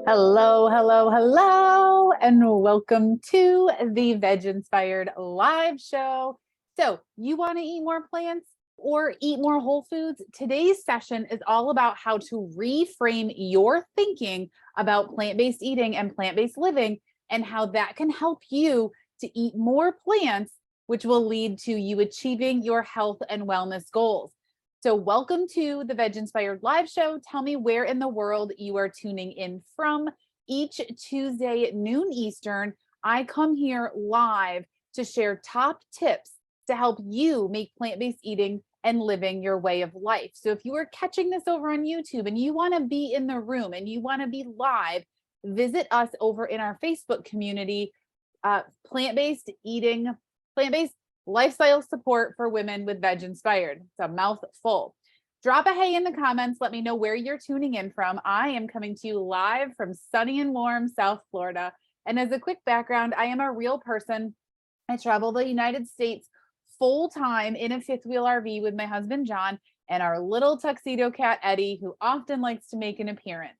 Hello, hello, hello, and welcome to the Veg Inspired live show. So, you want to eat more plants or eat more whole foods? Today's session is all about how to reframe your thinking about plant-based eating and plant-based living, and how that can help you to eat more plants, which will lead to you achieving your health and wellness goals. So welcome to the Veg Inspired live show. Tell me where in the world you are tuning in from. Each Tuesday at noon Eastern, I come here live to share top tips to help you make plant-based eating and living your way of life. So if you are catching this over on YouTube and you want to be in the room and you want to be live, visit us over in our Facebook community, plant-based eating, plant-based lifestyle support for women with Veg Inspired. It's a mouthful. Drop a hey in the comments. Let me know where you're tuning in from. I am coming to you live from sunny and warm South Florida. And as a quick background, I am a real person. I travel the United States full time in a fifth wheel RV with my husband, John, and our little tuxedo cat, Eddie, who often likes to make an appearance.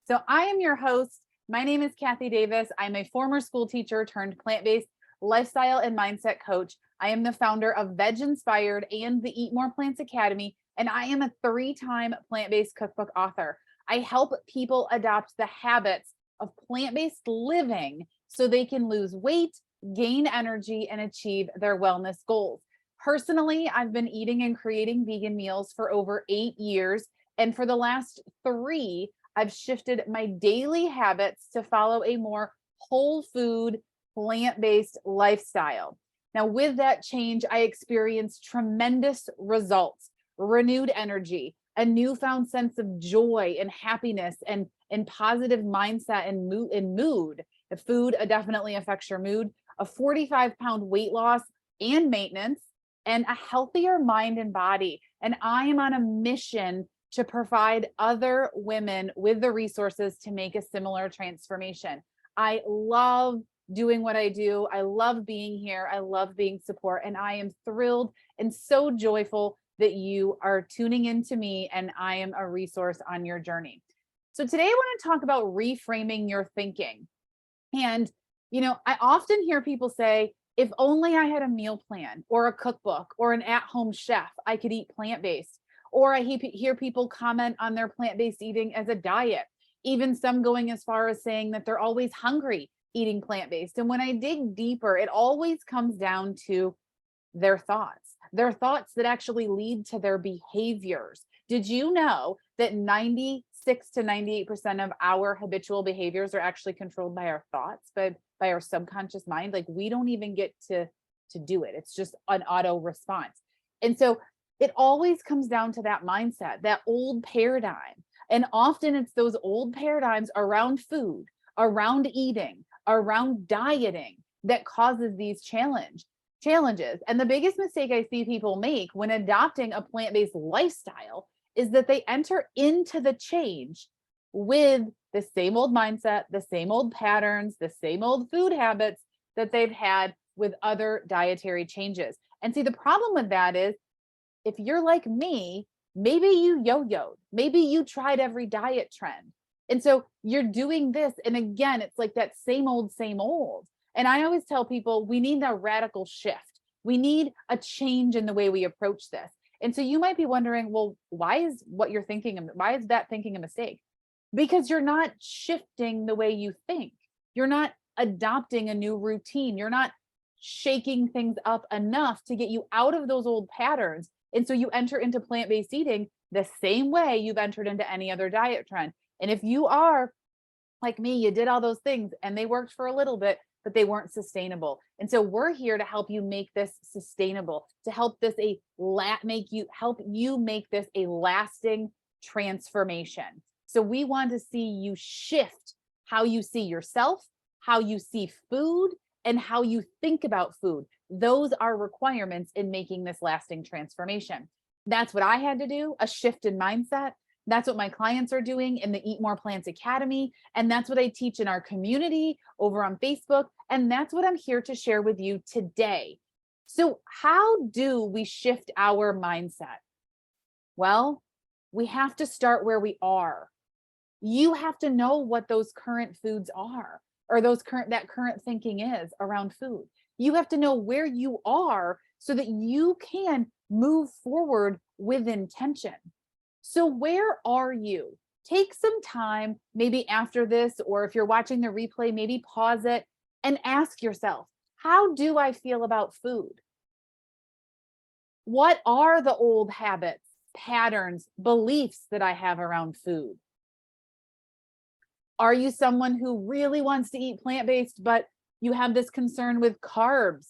So I am your host. My name is Kathy Davis. I'm a former school teacher turned plant-based lifestyle and mindset coach. I am the founder of VegInspired and the Eat More Plants Academy, and I am a 3-time plant-based cookbook author. I help people adopt the habits of plant-based living so they can lose weight, gain energy, and achieve their wellness goals. Personally, I've been eating and creating vegan meals for over 8 years, and for the last 3, I've shifted my daily habits to follow a more whole food, plant-based lifestyle. Now, with that change, I experienced tremendous results, renewed energy, a newfound sense of joy and happiness and positive mindset and mood. The food definitely affects your mood, a 45-pound weight loss and maintenance, and a healthier mind and body. And I am on a mission to provide other women with the resources to make a similar transformation. I love doing what I do. I love being here. I love being support. And I am thrilled and so joyful that you are tuning in to me and I am a resource on your journey. So today I want to talk about reframing your thinking. And, I often hear people say, if only I had a meal plan or a cookbook or an at-home chef, I could eat plant-based. Or I hear people comment on their plant-based eating as a diet. Even some going as far as saying that they're always hungry eating plant-based. And when I dig deeper, it always comes down to their thoughts that actually lead to their behaviors. Did you know that 96 to 98% of our habitual behaviors are actually controlled by our thoughts, by our subconscious mind? Like we don't even get to do it. It's just an auto response. And so it always comes down to that mindset, that old paradigm. And often it's those old paradigms around food, around eating, around dieting that causes these challenges. And the biggest mistake I see people make when adopting a plant-based lifestyle is that they enter into the change with the same old mindset, the same old patterns, the same old food habits that they've had with other dietary changes. And see, the problem with that is if you're like me, maybe you yo-yoed, maybe you tried every diet trend. And so you're doing this. And again, it's like that same old, same old. And I always tell people we need a radical shift. We need a change in the way we approach this. And so you might be wondering, well, why is that thinking a mistake? Because you're not shifting the way you think. You're not adopting a new routine. You're not shaking things up enough to get you out of those old patterns. And so you enter into plant-based eating the same way you've entered into any other diet trend. And if you are like me, you did all those things and they worked for a little bit, but they weren't sustainable. And so we're here to help you make this sustainable, to help this help you make this a lasting transformation. So we want to see you shift how you see yourself, how you see food, and how you think about food. Those are requirements in making this lasting transformation. That's what I had to do, a shift in mindset. That's what my clients are doing in the Eat More Plants Academy. And that's what I teach in our community over on Facebook. And that's what I'm here to share with you today. So how do we shift our mindset? Well, we have to start where we are. You have to know what those current foods are, or that current thinking is around food. You have to know where you are so that you can move forward with intention. So where are you? Take some time, maybe after this, or if you're watching the replay, maybe pause it and ask yourself, how do I feel about food? What are the old habits, patterns, beliefs that I have around food? Are you someone who really wants to eat plant-based, but you have this concern with carbs,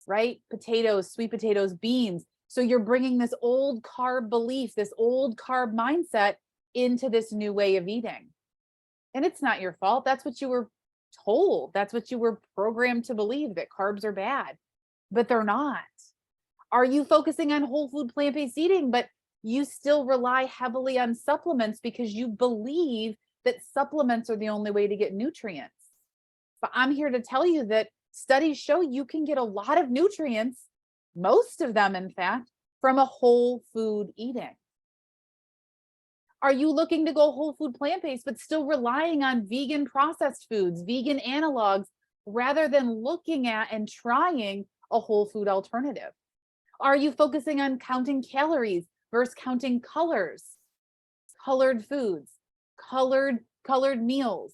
right? Potatoes, sweet potatoes, beans. So you're bringing this old carb belief, this old carb mindset into this new way of eating. And it's not your fault. That's what you were told. That's what you were programmed to believe, that carbs are bad, but they're not. Are you focusing on whole food plant-based eating, but you still rely heavily on supplements because you believe that supplements are the only way to get nutrients? But I'm here to tell you that studies show you can get a lot of nutrients, most of them, in fact, from a whole food eating. Are you looking to go whole food plant-based, but still relying on vegan processed foods, vegan analogs, rather than looking at and trying a whole food alternative? Are you focusing on counting calories versus counting colors, colored foods, colored meals?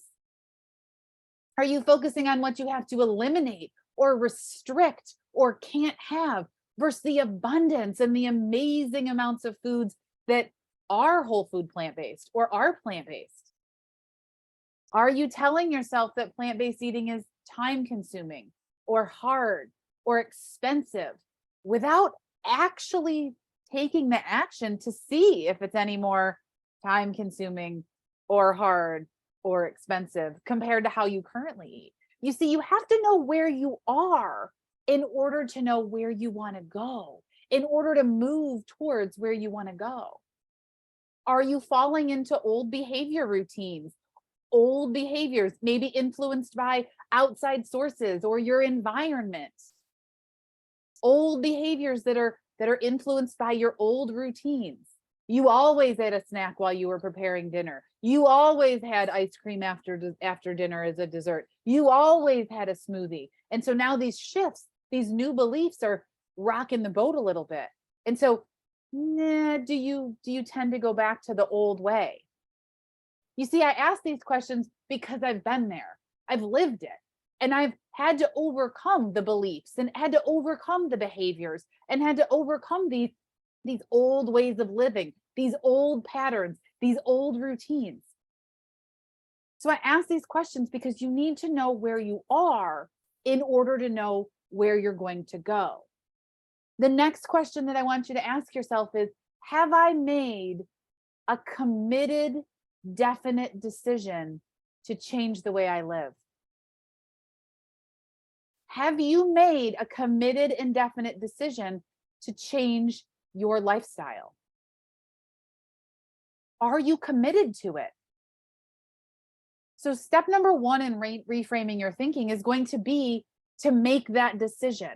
Are you focusing on what you have to eliminate or restrict or can't have versus the abundance and the amazing amounts of foods that are whole food plant-based or are plant-based? Are you telling yourself that plant-based eating is time consuming or hard or expensive without actually taking the action to see if it's any more time consuming or hard or expensive compared to how you currently eat? You see, you have to know where you are in order to know where you want to go, in order to move towards where you want to go. Are you falling into old behavior routines, old behaviors, maybe influenced by outside sources or your environment? Old behaviors that are influenced by your old routines. You always ate a snack while you were preparing dinner. You always had ice cream after dinner as a dessert. You always had a smoothie. And so now these shifts, these new beliefs are rocking the boat a little bit. And so, do you tend to go back to the old way? You see, I ask these questions because I've been there. I've lived it. And I've had to overcome the beliefs and had to overcome the behaviors and had to overcome these old ways of living, these old patterns, these old routines. So I ask these questions because you need to know where you are in order to know where you're going to go. The next question that I want you to ask yourself is, have I made a committed, definite decision to change the way I live? Have you made a committed and definite decision to change your lifestyle? Are you committed to it? So step number one in reframing your thinking is going to be to make that decision.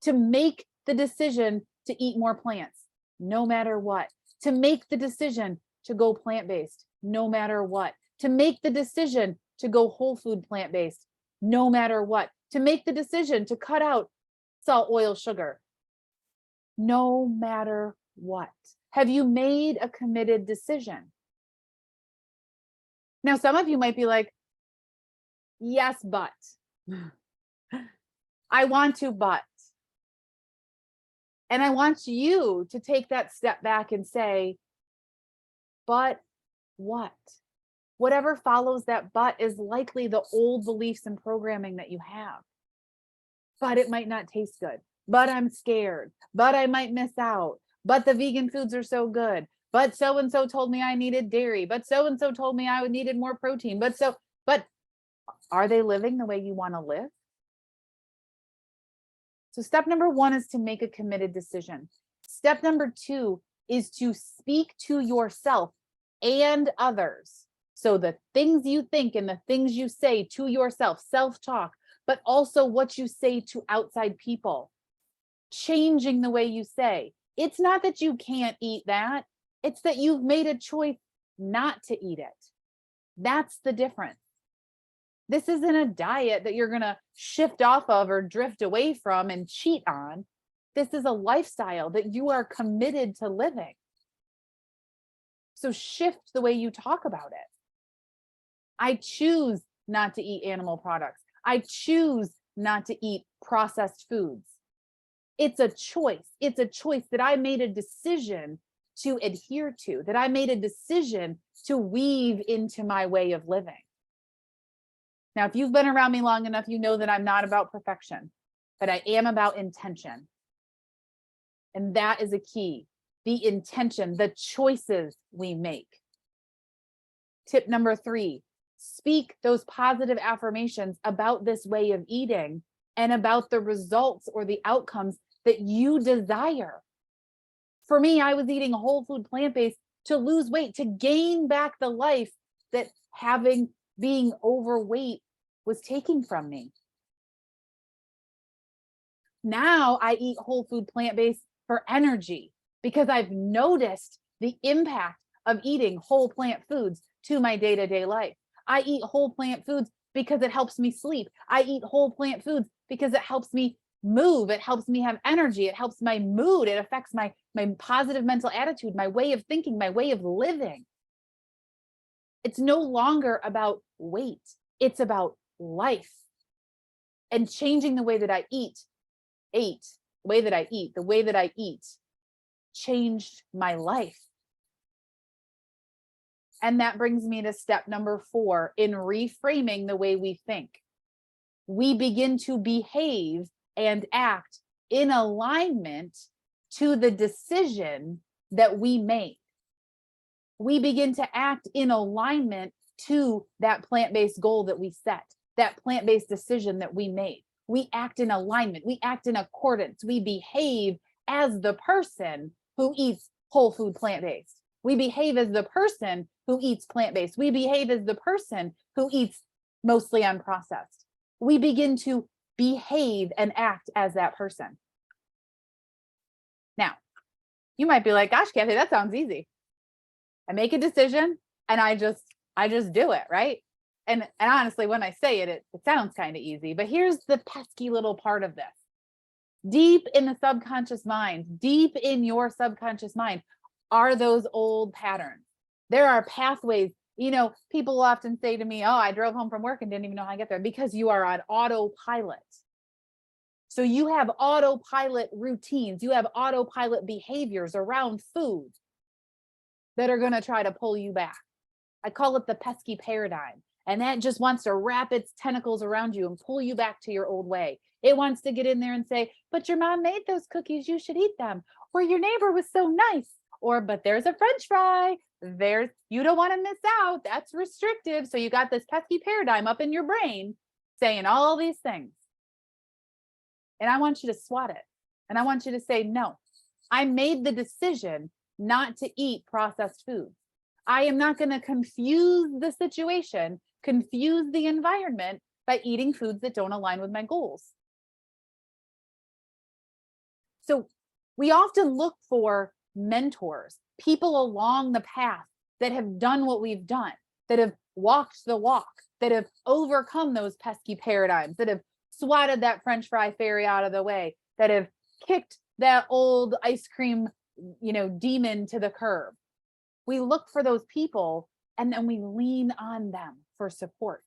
To make the decision to eat more plants, no matter what. To make the decision to go plant-based, no matter what. To make the decision to go whole food plant-based, no matter what. To make the decision to cut out salt, oil, sugar, no matter what. Have you made a committed decision? Now, some of you might be like, yes, but I want to, but. And I want you to take that step back and say, but what? Whatever follows that but is likely the old beliefs and programming that you have. But it might not taste good. But I'm scared. But I might miss out. But the vegan foods are so good. But so-and-so told me I needed dairy. But so-and-so told me I needed more protein. But are they living the way you want to live? So step number one is to make a committed decision. Step number two is to speak to yourself and others. So the things you think and the things you say to yourself, self-talk, but also what you say to outside people, changing the way you say. It's not that you can't eat that. It's that you've made a choice not to eat it. That's the difference. This isn't a diet that you're going to shift off of or drift away from and cheat on. This is a lifestyle that you are committed to living. So shift the way you talk about it. I choose not to eat animal products. I choose not to eat processed foods. It's a choice. It's a choice that I made a decision to adhere to, that I made a decision to weave into my way of living. Now, if you've been around me long enough, you know that I'm not about perfection, but I am about intention. And that is a key. The intention, the choices we make. Tip number 3, speak those positive affirmations about this way of eating and about the results or the outcomes that you desire. For me, I was eating whole food plant-based to lose weight, to gain back the life that being overweight was taking from me. Now I eat whole food plant-based for energy because I've noticed the impact of eating whole plant foods to my day-to-day life. I eat whole plant foods because it helps me sleep. I eat whole plant foods because it helps me move. It helps me have energy. It helps my mood. It affects my positive mental attitude, my way of thinking, my way of living. It's no longer about weight. It's about life. And changing the way that I eat, the way that I eat changed my life. And that brings me to step number 4 in reframing the way we think. We begin to behave and act in alignment to the decision that we made. We begin to act in alignment to that plant-based goal that we set, that plant-based decision that we made. We act in alignment. We act in accordance. We behave as the person who eats whole food plant-based. We behave as the person who eats plant-based. We behave as the person who eats mostly unprocessed. We begin to behave and act as that person. Now, you might be like, gosh, Kathy, that sounds easy. I make a decision and I just do it, right? And honestly, when I say it sounds kind of easy, but here's the pesky little part of this. Deep in the subconscious mind, deep in your subconscious mind are those old patterns. There are pathways. You know, people often say to me, oh, I drove home from work and didn't even know how to get there, because you are on autopilot. So you have autopilot routines, you have autopilot behaviors around food that are going to try to pull you back. I call it the pesky paradigm. And that just wants to wrap its tentacles around you and pull you back to your old way. It wants to get in there and say, but your mom made those cookies, you should eat them. Or your neighbor was so nice. Or, but there's a French fry. You don't want to miss out. That's restrictive. So you got this pesky paradigm up in your brain saying all these things. And I want you to swat it. And I want you to say, no, I made the decision not to eat processed foods. I am not going to confuse the situation, confuse the environment by eating foods that don't align with my goals. So we often look for mentors, people along the path that have done what we've done, that have walked the walk, that have overcome those pesky paradigms, that have swatted that French fry fairy out of the way, that have kicked that old ice cream, demon to the curb. We look for those people and then we lean on them for support.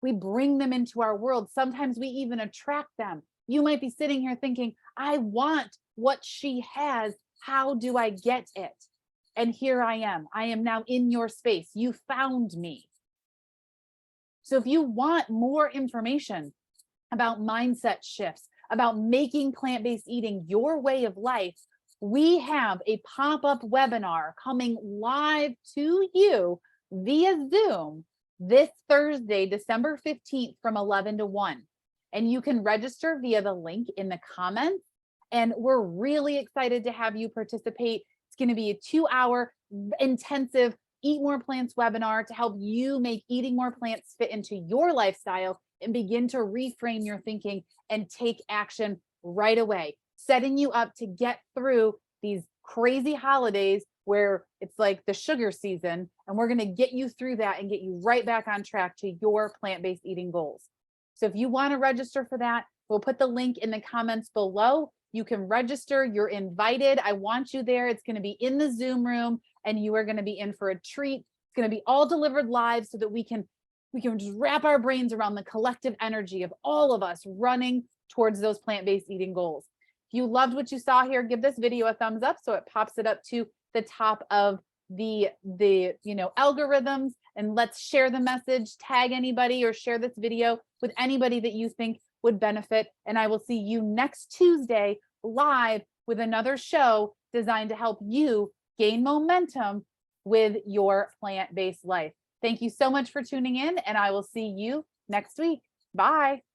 We bring them into our world. Sometimes we even attract them. You might be sitting here thinking, I want what she has. How do I get it? And here I am. I am now in your space. You found me. So if you want more information about mindset shifts, about making plant-based eating your way of life, we have a pop-up webinar coming live to you via Zoom this Thursday, December 15th from 11 to 1. And you can register via the link in the comments. And we're really excited to have you participate. It's going to be a 2-hour intensive Eat More Plants webinar to help you make eating more plants fit into your lifestyle and begin to reframe your thinking and take action right away, setting you up to get through these crazy holidays where it's like the sugar season, and we're going to get you through that and get you right back on track to your plant-based eating goals. So if you want to register for that, we'll put the link in the comments below. You can register. You're invited. I want you there. It's going to be in the Zoom room, and you are going to be in for a treat. It's going to be all delivered live so that we can just wrap our brains around the collective energy of all of us running towards those plant-based eating goals. If you loved what you saw here, give this video a thumbs up so it pops it up to the top of the algorithms, and let's share the message, tag anybody, or share this video with anybody that you think would benefit. And I will see you next Tuesday live with another show designed to help you gain momentum with your plant-based life. Thank you so much for tuning in, and I will see you next week. Bye.